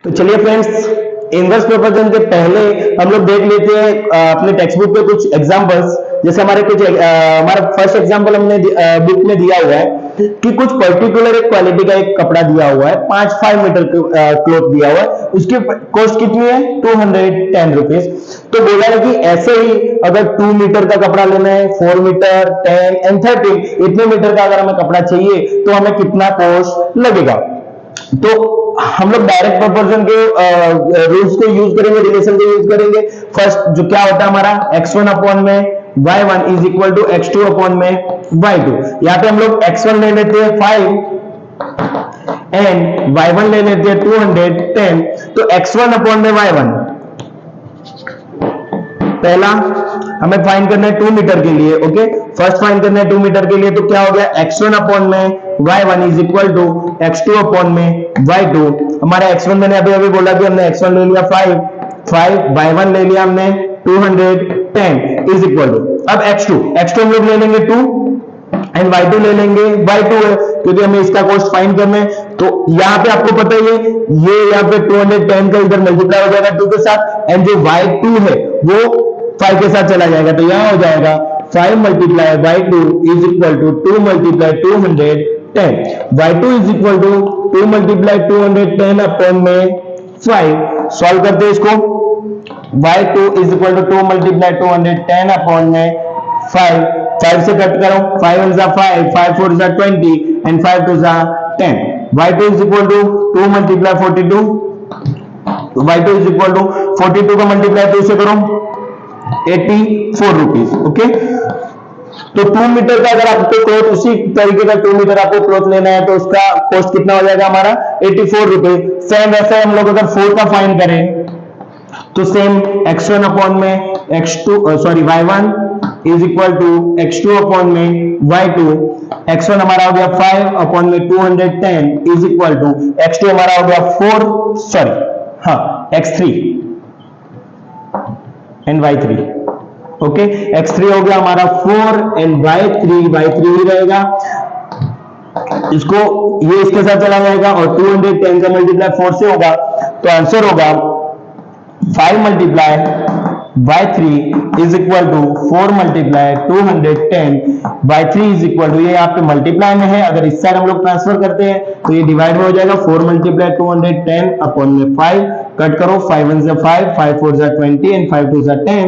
तो चलिए friends, inverse proportion के पहले हम लोग देख लेते हैं अपने टेक्स्ट बुक पे कुछ एग्जांपल्स। जैसे हमारा फर्स्ट एग्जांपल हमने बुक में दिया हुआ है कि कुछ पर्टिकुलर एक क्वालिटी का एक कपड़ा दिया हुआ है, 5 मीटर क्लॉथ दिया हुआ है, उसकी कॉस्ट कितनी है 210 रुपीज। तो बोला है कि ऐसे ही अगर 2 मीटर का कपड़ा लेना है, 4 मीटर, 10 एंड 13 इतने मीटर का अगर हमें कपड़ा चाहिए तो हमें कितना कॉस्ट लगेगा। तो हम लोग डायरेक्ट प्रोपोर्शन के रूल्स को यूज करेंगे, रिलेशन को यूज करेंगे। फर्स्ट जो क्या होता है हमारा x1 अपॉन में y1 is equal to x2 upon में y2। यहाँ पे हम लोग x1 ले लेते हैं 5 एंड y1 ले लेते हैं 210। तो x1 अपॉन में y1 पहला हमें फाइंड करना है 2 मीटर के लिए। ओके, फर्स्ट फाइंड करना है 2 मीटर के लिए। तो क्या हो गया x1 अपॉन में y1 is equal to x2 upon में y2। हमारा x1 मैंने अभी बोला कि हमने x1 ले लिया 5 y1 ले लिया हमने 210 इज इक्वल टू, अब x2 हम लोग ले लेंगे 2 एंड y2 ले लेंगे y2 है क्योंकि हमें इसका कॉस्ट फाइंड करना है। तो यहाँ पे आपको पता ही है ये यहाँ पे 210 का इधर मल्टीप्लाई हो जाएगा 2 के साथ एंड जो y2 है वो 5 के साथ चला जाएगा। तो यहाँ हो जाएगा 5 multiply y2 is equal to 2 multiply 210। y2 is equal to 2 multiply 210 upon में 5। सॉल्व करते हैं इसको। y2 is equal to 2 multiply 210 upon में 5 से कट करो, 5 1 जा 5, 5 4 जा 20 एंड 5 2 जा 10। y2 is equal to 2 multiply 42, तो y2 इज इक्वल टू 42 का मल्टीप्लाई 2 से करो 84 रुपीज। ओके, तो 2 मीटर का अगर आपको क्लॉथ उसी तरीके का 2 मीटर आपको क्लॉथ लेना है तो उसका कॉस्ट कितना हो जाएगा हमारा 84 रुपीज। सेम वैसे हम लोग अगर 4 का फाइंड करें तो सेम x1 अपॉन में y1 is equal to x2 upon में y2। x1 हमारा हो गया 5 अपॉन में 210 इज इक्वल टू x2 हमारा हो गया x3 and y3। Okay, x3 हो गया हमारा 4 एंड y3 ही रहेगा, इसको ये इसके साथ चला जाएगा और 210 का मल्टीप्लाई 4 से होगा तो आंसर होगा 5 multiply y3 is equal to 4 multiply 210। y3 is equal to, ये यहाँ पे मल्टीप्लाई में है, अगर इस साइड हम लोग ट्रांसफर करते हैं तो ये डिवाइड में हो जाएगा 4 मल्टीप्लाई 210 अपॉन में 5। कट करो, 5 1 जा 5, 5 4 जा 20 एंड 5 2 जा 10।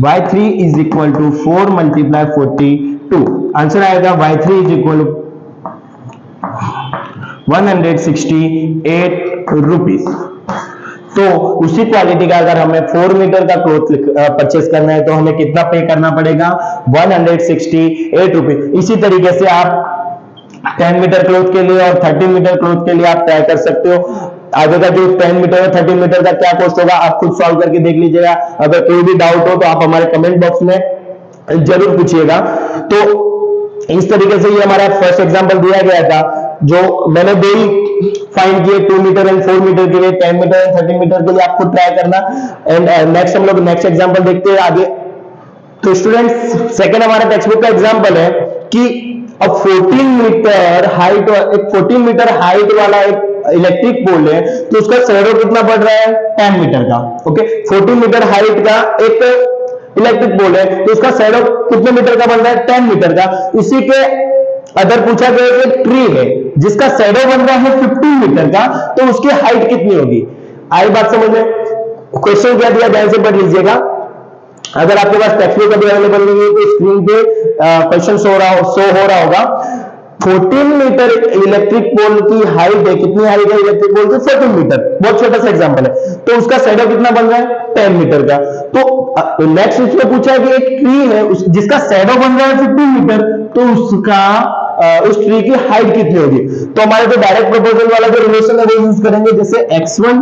y3 is equal to 4 multiply 42। Answer आएगा y3 इज इक्वल 168 रुपीज। तो उसी क्वालिटी का अगर हमें 4 मीटर का क्लॉथ परचेस करना है तो हमें कितना पे करना पड़ेगा 168 रुपीज। इसी तरीके से आप 10 मीटर क्लॉथ के लिए और 13 मीटर क्लॉथ के लिए आप तय कर सकते हो। आगे का जो 10 मीटर और 13 मीटर का क्या कॉस्ट होगा आप खुद सॉल्व करके देख लीजिएगा। अगर कोई भी डाउट हो तो आप हमारे कमेंट बॉक्स में जरूर पूछिएगा। तो इस तरीके से ये हमारा फर्स्ट एग्जांपल दिया गया था, जो मैंने दो ही फाइंड किए 2 मीटर एंड 4 मीटर के लिए, 10 मीटर एंड 13 मीटर के लिए आप खुद ट्राई करना। एंड नेक्स्ट हम लोग नेक्स्ट एग्जांपल देखते हैं आगे। तो स्टूडेंट्स, सेकंड हमारा टेक्स्ट बुक का एग्जांपल है कि अब 14 मीटर हाइट, एक 14 मीटर हाइट वाला एक इलेक्ट्रिक पोल है तो उसका शैडो कितना बढ़ रहा है 10 मीटर का। ओके, 14 मीटर हाइट का एक इलेक्ट्रिक पोल है तो उसका शैडो कितने मीटर का बन रहा है 10 मीटर का। इसी के अगर पूछा गया कि ट्री है जिसका शैडो बन रहा है 15 मीटर का तो उसकी हाइट कितनी होगी। आई बात समझ में? क्वेश्चन क्या दिया ध्यान से पढ़ लीजिएगा। अगर आपके पास टेक्स्ट बुक अभी अवेलेबल नहीं है तो स्क्रीन पे क्वेश्चन शो हो रहा होगा। 14 मीटर इलेक्ट्रिक पोल की हाइट है, कितनी हाइट है इलेक्ट्रिक पोल की 14 मीटर, बहुत छोटा सा एग्जांपल है। तो उसका शैडो कितना बन रहा है 10 मीटर का। तो नेक्स्ट उसमें पूछा है कि एक ट्री है जिसका शैडो बन रहा है 15 मीटर तो उसका उस ट्री की हाइट कितनी होगी। तो हमारे तो डायरेक्ट प्रोपोर्शनल वाला जो रिलेशन है वो यूज करेंगे, जैसे x1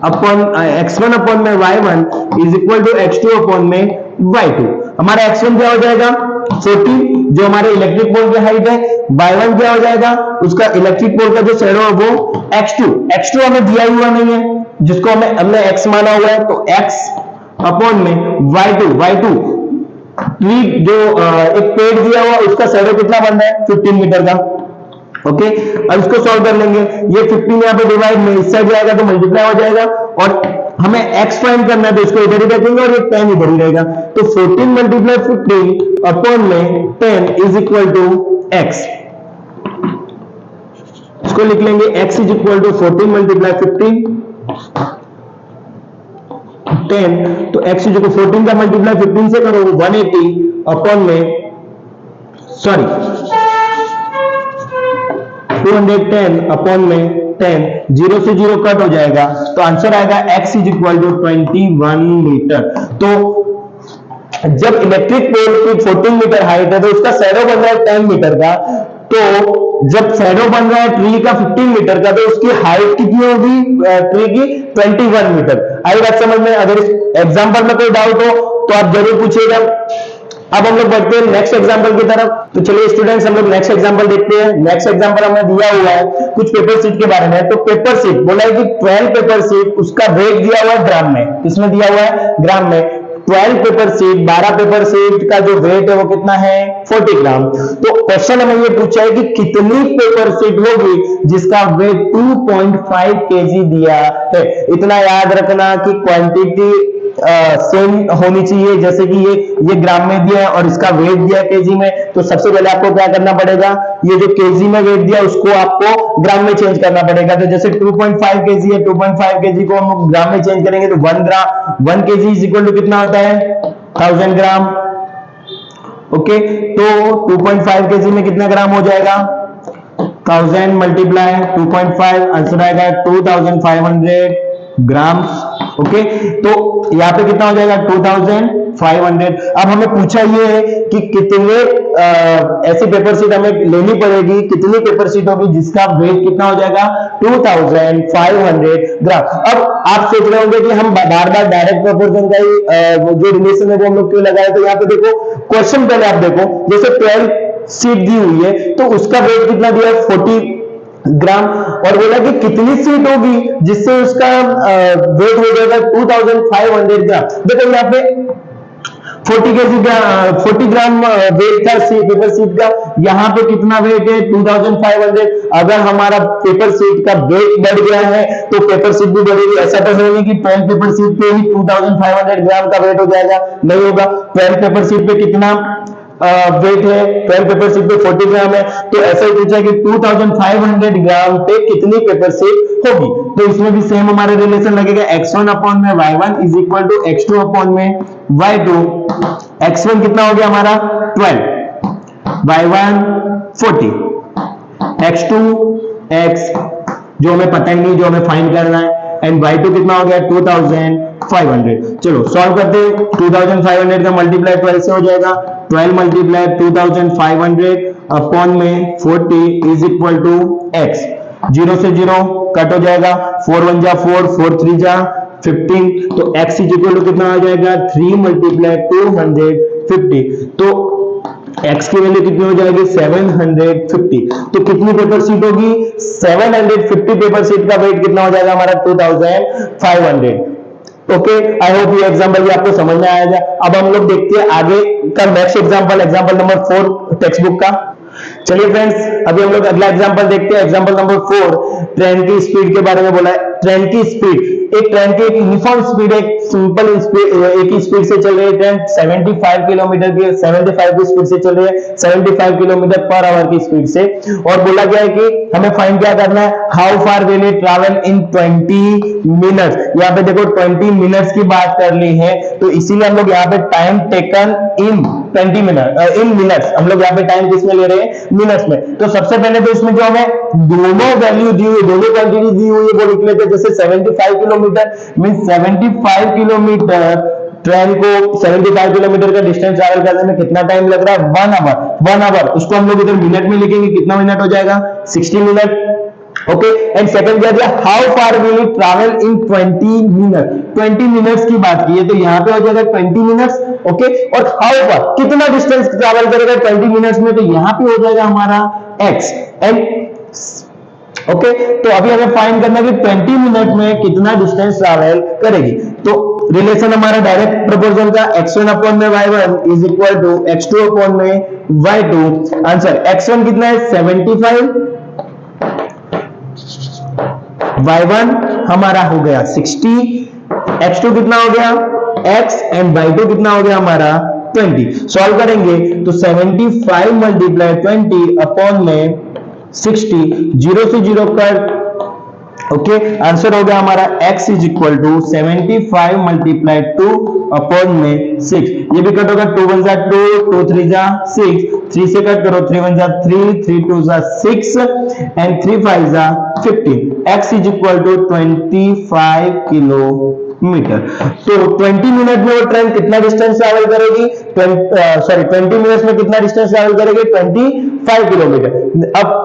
अपॉन में y1 is equal to x2 upon में y2। हमारा x1 क्या हो जाएगा 40 जो हमारे इलेक्ट्रिक पोल की हाइट है, y1 क्या हो जाएगा उसका इलेक्ट्रिक पोल का जो शैडो है वो x2 हमें दिया हुआ नहीं है जिसको हमने x माना हुआ है, तो x अपॉन में y2 ट्री जो एक पेड़ दिया हुआ उसका शैडो कितना बन रहा है 15 मीटर का। ओके, अब इसको सॉल्व कर लेंगे। ये 15 यहाँ पे डिवाइड में इस साइड जाएगा तो मल्टीप्लाई हो जाएगा, और हमें x फाइंड करना है तो इसको इधर ही रखेंगे और ये 10 इधर ही रहेगा। तो 14 मल्टीप्लाई 15 अपॉन में 10 इज इक्वल टू x। इसको लिख लेंगे x is equal to 14 multiply 15 10। तो x इज इक्वल 14 का मल्टीप्लाई 15 से करो 180 अपॉन में सॉरी 210 अपॉन में 10, 0 से 0 कट हो जाएगा तो आंसर आएगा x is equal to 21 metre. तो जब इलेक्ट्रिक पोल की 14 मीटर हाइट है तो उसका शैडो बन रहा है 10 मीटर का, तो जब शैडो बन रहा है ट्री का 15 मीटर का तो उसकी हाइट कितनी होगी ट्री की 21 मीटर। आई बात समझ में? अगर इस एग्जांपल में कोई डाउट हो तो आप जरूर पूछिएगा। अब हम लोग बढ़ते हैं नेक्स्ट एग्जांपल की तरफ। तो चलिए स्टूडेंट्स हम लोग नेक्स्ट एग्जांपल देखते हैं। नेक्स्ट एग्जांपल हमें दिया हुआ है कुछ पेपर शीट के बारे में। तो पेपर शीट बोला है कि 12 पेपर शीट, उसका वेट दिया हुआ है ग्राम में। किसमें दिया हुआ है? ग्राम में। 12 पेपर शीट, 12 पेपर शीट का जो वेट है वो कितना है? 40 ग्राम। तो क्वेश्चन हमें ये पूछा है कि कितनी पेपर शीट होगी जिसका वेट 2.5 केजी दिया है। इतना याद रखना कि क्वांटिटी सेम होनी चाहिए, जैसे कि ये ग्राम में दिया है और इसका वेट दिया है केजी में। तो सबसे पहले आपको क्या करना पड़ेगा, ये जो केजी में वेट दिया उसको आपको ग्राम में चेंज करना पड़ेगा। तो जैसे 2.5 केजी है, 2.5 केजी को हम ग्राम में चेंज करेंगे तो 1 केजी इज इक्वल टू कितना होता है? 1000 ग्राम। ओके, तो 2.5 केजी में कितना ग्राम हो जाएगा? 1000 मल्टीप्लाई 2.5, आंसर आएगा 2500 ग्राम। ओके, तो यहाँ पे कितना हो जाएगा? 2500। अब हमें पूछा ये है कि कितने ऐसी पेपर शीट हमें लेनी पड़ेगी, कितनी पेपर शीट होगी जिसका वेट कितना हो जाएगा? 2500 ग्राम। अब आप सोच रहे होंगे कि हम बार बार डायरेक्ट प्रोपोर्शन का ही जो रिलेशन है वो हम लोग क्यों लगाए। तो यहाँ पे देखो क्वेश्चन पहले आप देखो, जैसे 12 शीट दी हुई है तो उसका वेट कितना दिया है? 40 ग्राम, और बोला कि कितनी सीट होगी जिससे उसका वेट हो जाएगा 2500 ग्राम। देखो यहाँ पे 40 ग्राम वेट था पेपर शीट का, यहाँ पे कितना वेट है? 2500। अगर हमारा पेपर शीट का वेट बढ़ गया है तो पेपर शीट भी बढ़ेगी। ऐसा तो है नहीं कि 12 पेपर शीट पे ही 2500 ग्राम का वेट हो जाएगा, नहीं होगा। 12 पेपर शीट पे कितना वेट है? 12 पेपर शीट पे 40 ग्राम है, तो ऐसा ही पूछा कि 2500 ग्राम पे कितनी पेपर शीट होगी। तो इसमें भी सेम हमारे रिलेशन लगेगा, x1 अपॉन में y1 is equal to x2 upon में y2। x1 कितना हो गया हमारा? 12, y1 40, x2 x जो हमें पता ही नहीं, जो हमें फाइंड करना है, एंड y2 कितना हो गया? 2500। चलो सॉल्व करते हैं। 2500 का मल्टीप्लाई 12 से हो जाएगा, 12 मल्टीप्लाई 2500 अपॉन में 40 इज इक्वल टू x। 0 से 0 कट हो जाएगा, 4 1 जा 4, 4 3 जा 15। तो x इज इक्वल टू कितना आ जाएगा? 3 मल्टीप्लाई 250। तो x की वैल्यू कितनी हो जाएगी? 750। तो कितनी पेपर शीट होगी? 750 पेपर शीट का वेट कितना हो जाएगा हमारा? 2500। ओके, आई होप ये एग्जांपल भी आपको समझ में आएगा। अब हम लोग देखते हैं आगे का next example, example number 4 text book का। चलिए फ्रेंड्स, अभी हम लोग अगला एग्जांपल देखते हैं। एग्जांपल नंबर 4 ट्रेन की स्पीड के बारे में बोला है। ट्रेन की स्पीड, एक ट्रेन की एक यूनिफॉर्म स्पीड, एक सिंपल एक ही स्पीड से चल रही है ट्रेन, 75 किलोमीटर की 75 की स्पीड से चल रही है, 75 किलोमीटर पर आवर की स्पीड से। और बोला गया है कि हमें फाइंड क्या करना है? How far will it travel in 20 minutes. यहाँ पे देखो 20 मिनट्स की बात कर ली है, तो इसीलिए हम लोग यहाँ पे time taken in 20 minute in minutes, हम लोग यहाँ पे टाइम किसमें ले रहे हैं? मिनट्स में। तो सबसे पहले तो इसमें जो हमें दोनों वैल्यू दी हुई, दोनों क्वांटिटी दी हुई है वो लिख लेते हैं। जैसे 75 किलोमीटर मीन 75 किलोमीटर ट्रेन को 75 किलोमीटर का डिस्टेंस ट्रैवल करने में कितना टाइम लग रहा है? 1 आवर। उसको हम लोग इधर मिनट में लिखेंगे, कितना मिनट हो जाएगा? 60 मिनट। ओके, एंड सेकंड क्या दिया? How far will it travel in 20 minute. 20 minutes की बात की है तो यहाँ पे हो जाएगा 20 मिनट्स। ओके, और हाउ फार कितना डिस्टेंस ट्रैवल करेगा 20 मिनट्स में, तो यहाँ पे हो जाएगा हमारा x। एंड ओके, तो अभी हमें फाइंड करना है कि 20 मिनट में कितना डिस्टेंस ट्रैवल करेगी। तो रिलेशन हमारा डायरेक्ट प्रोपोर्शन का x1 अपॉन में y1 is equal to x2 upon में y2। आंसर x1 कितना है? 75 y1 हमारा हो गया 60, x2 कितना हो गया x, एंड y2 कितना हो गया हमारा 20। सॉल्व करेंगे तो 75 मल्टीप्लाई 20 अपॉन में 60, 0 से 0 कट, ओके आंसर हो गया हमारा x is equal to 75 multiply 2 upon में 6। ये भी कट होगा, 2 1 जा 2, 2 3 जा 6, 3 से कट करो, 3 1 जा 3, 3 2 जा 6 एंड 3 5 जा 15। x is equal to 25 kilometre. तो 20 मिनट में वो ट्रेन कितना डिस्टेंस ट्रैवल करेगी, 20 मिनट्स में कितना डिस्टेंस ट्रैवल करेगी, 25 किलोमीटर। अब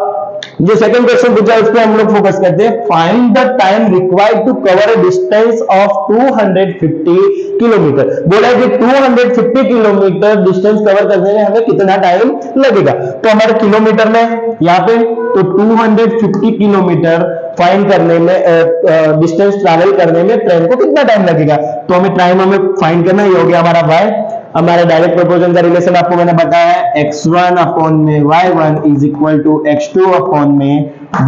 जो सेकंड क्वेश्चन पूछा है उस पर हम लोग फोकस करते हैं। Find the time required to cover a distance of 250 kilometre. बोला है कि 250 किलोमीटर डिस्टेंस कवर करने में हमें कितना टाइम लगेगा। तो हमारे किलोमीटर में यहाँ पे तो 250 किलोमीटर फाइंड करने में डिस्टेंस ट्रैवल करने में ट्रेन को कितना टाइम लगेगा। तो हमें टाइम फाइंड करना, ये हो गया हमारा y। हमारे डायरेक्ट प्रोपोर्शन का रिलेशन आपको मैंने बताया है, x1 अपॉन में y1 is equal to x2 upon में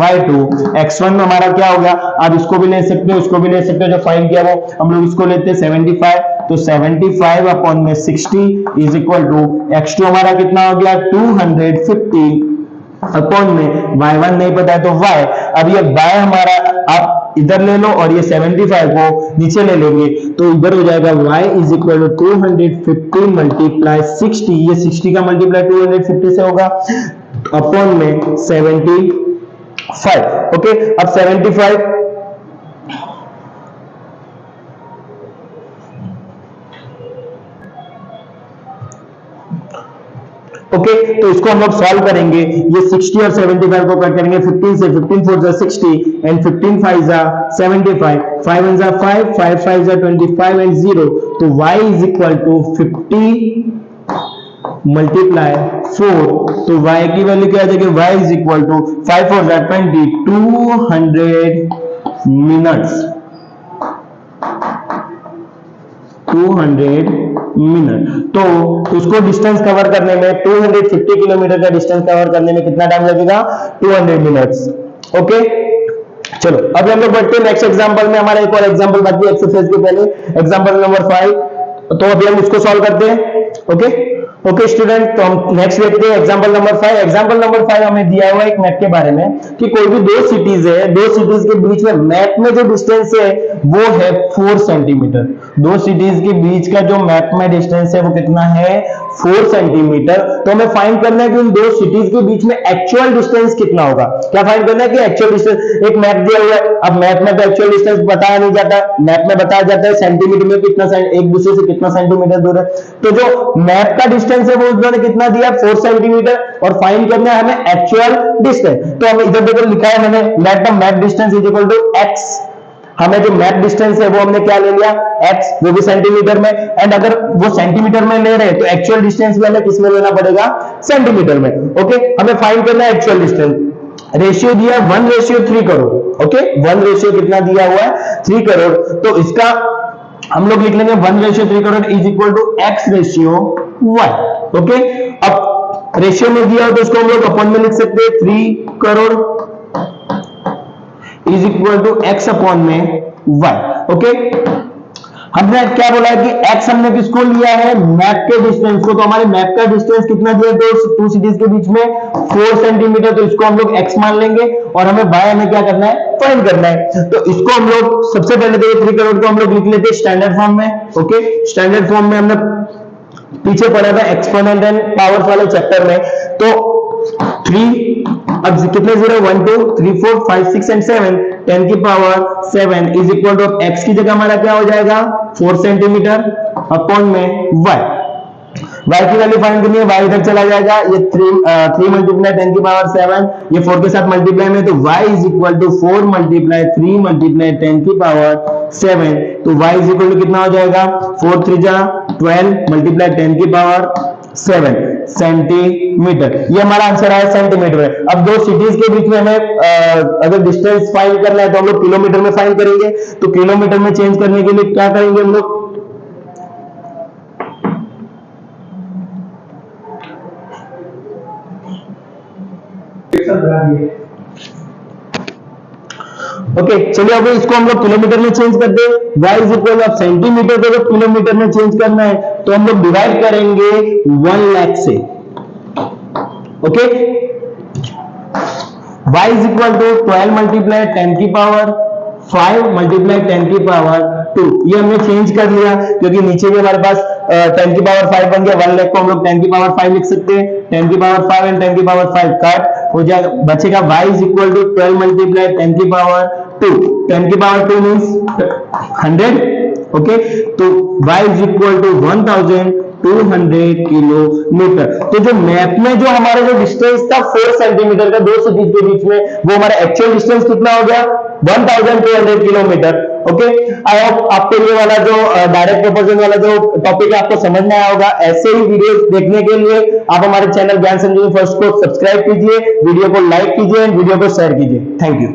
y2। x1 में हमारा क्या होगा, आप इसको भी ले सकते हो, इसको भी ले सकते हो, जो फाइंड किया वो हम लोग इसको लेते हैं 75, तो 75 अपॉन में 60 इज इक्वल टू x2 हमारा कितना हो गया 250 अपॉन में y1 नहीं पता है तो y। अब ये y हमारा आप इधर ले लो और ये 75 को नीचे ले लेंगे तो इधर हो जाएगा y is equal to 250 multiply 60, ये 60 का मल्टीप्लाई 250 से होगा अपॉन में 75। ओके अब 75 ओके तो इसको हम लोग सॉल्व करेंगे। ये 60 और 75 को कट करेंगे 15 से, 15 4 जा 60 एंड 15 5 जा 75, 5 1 जा 5, 5 5 जा 25 एंड 0, तो y is equal to 50 multiply 4, तो y की वैल्यू क्या आ जाएगी, y इज इक्वल टू 5 4 जा 20, 200 मिनट्स, 200 मिनट। तो उसको डिस्टेंस कवर करने में 250 किलोमीटर का डिस्टेंस कवर करने में कितना टाइम लगेगा, 200 मिनट्स। ओके चलो अब हम लोग बढ़ते हैं नेक्स्ट एग्जांपल में। हमारा एक और एग्जांपल बाकी है एक्सरसाइज के पहले, एग्जांपल नंबर 5, तो अभी हम इसको सॉल्व करते हैं। ओके स्टूडेंट, तो हम नेक्स्ट देखते हैं एग्जांपल नंबर 5। एग्जांपल नंबर 5 हमें दिया हुआ है एक मैप के बारे में कि कोई भी दो सिटीज है, दो सिटीज के बीच में मैप में जो डिस्टेंस है वो है 4 सेंटीमीटर। दो सिटीज के बीच का जो मैप में डिस्टेंस है वो कितना है, 4 सेंटीमीटर। तो हमें फाइंड करना है कि उन दो सिटीज के बीच में एक्चुअल डिस्टेंस कितना होगा। क्या फाइंड करना है कि एक्चुअल डिस्टेंस, एक मैप दिया हुआ है, अब मैप में तो एक्चुअल डिस्टेंस बताया नहीं जाता, मैप में बताया जाता है सेंटीमीटर में कितना, एक दूसरे से कितना सेंटीमीटर दूर है। तो जो मैप का डिस्टेंस है वो उन्होंने कितना दिया, 4 सेंटीमीटर, और फाइंड करना है हमें एक्चुअल डिस्टेंस। तो हमें इधर देखो लिखा है मैंने, let the map distance is equal to x। हमें जो मैप डिस्टेंस है वो हमने क्या ले लिया, x, वो भी सेंटीमीटर में, एंड अगर वो सेंटीमीटर में ले रहे हैं तो एक्चुअल डिस्टेंस भी हमें किसमें लेना पड़ेगा, सेंटीमीटर में। ओके हमें फाइंड करना है एक्चुअल डिस्टेंस। रेशियो दिया 1:3 करोड़। ओके 1 रेशियो कितना दिया हुआ है, 3 करोड़। तो इसका हम लोग लिख लेंगे 1:3 crore is equal to x ratio y। Okay अब रेशियो में दिया हो तो इसको हम लोग अपॉन में लिख सकते हैं, 3 crore is equal to x upon में y। ओके हमने क्या बोला है कि x हमने किसको लिया है, मैप के डिस्टेंस को। तो हमारे मैप का डिस्टेंस कितना दिया है, टू सिटीज के बीच में 4 सेंटीमीटर, तो इसको हम लोग x मान लेंगे और हमें y हमें क्या करना है, फाइंड करना है। तो इसको हम लोग सबसे पहले तो 3 करोड़ को हम लोग लिख लेते हैं स्टैंडर्ड फॉर्म में। ओके स्टैंडर्ड फॉर्म में हमने पीछे पढ़ा था एक्सपोनेंट एंड पावर्स वाले चैप्टर में। तो 3, अब कितने 0, 1 2 3 4 5 6 एंड 7, 10 की power 7 is equal to x की जगह हमारा क्या हो जाएगा, 4 सेंटीमीटर अपॉन में y। y की वैल्यू फाइंड करनी है, y इधर चला जाएगा, ये 3 मल्टीप्लाई 10 की पावर 7, ये 4 के साथ मल्टीप्लाई में, तो y is equal to 4 multiply 3 multiply 10 की पावर 7, तो y इज इक्वल टू कितना हो जाएगा, 4 3 जा 12 मल्टीप्लाई 10 की पावर 7 सेंटीमीटर। ये हमारा आंसर है सेंटीमीटर में। अब दो सिटीज के बीच में हमें अगर डिस्टेंस फाइंड करना है तो हम लोग किलोमीटर में फाइंड करेंगे। तो किलोमीटर में चेंज करने के लिए क्या करेंगे हम लोग, ओके चलिए अभी इसको हम लोग किलोमीटर में चेंज कर दे। y is equal of centimetre को जब किलोमीटर में चेंज करना है तो हम लोग डिवाइड करेंगे 1 लाख से। Okay y is equal to 12 multiply 10 की पावर 5 मल्टीप्लाई 10 की पावर 2। ये हमने चेंज कर लिया क्योंकि नीचे भी हमारे पास 10 की पावर 5 बन गया। 1 लाख को हम लोग 10 की पावर 5 लिख सकते हैं। 10 की पावर 5 एंड 10 की पावर 5 कट हो जाएगा, बचेगा y is equal to 12 multiply 10 की पावर 2। 10 की पावर 2 मींस 100। ओके तो y is equal to 1200 kilometre. तो जो मैप में जो हमारा जो डिस्टेंस था 4 सेंटीमीटर का दो सिटीज के बीच में, वो हमारा एक्चुअल डिस्टेंस कितना हो गया 1200 किलोमीटर। ओके आई होप आपको ये वाला जो डायरेक्ट प्रोपोर्शन वाला जो टॉपिक है आपको समझ में आया होगा। ऐसे ही वीडियोस देखने के लिए आप हमारे चैनल ज्ञान संजीवनी फर्स्ट को सब्सक्राइब कीजिए, वीडियो को लाइक कीजिए, वीडियो को शेयर कीजिए। Thank you.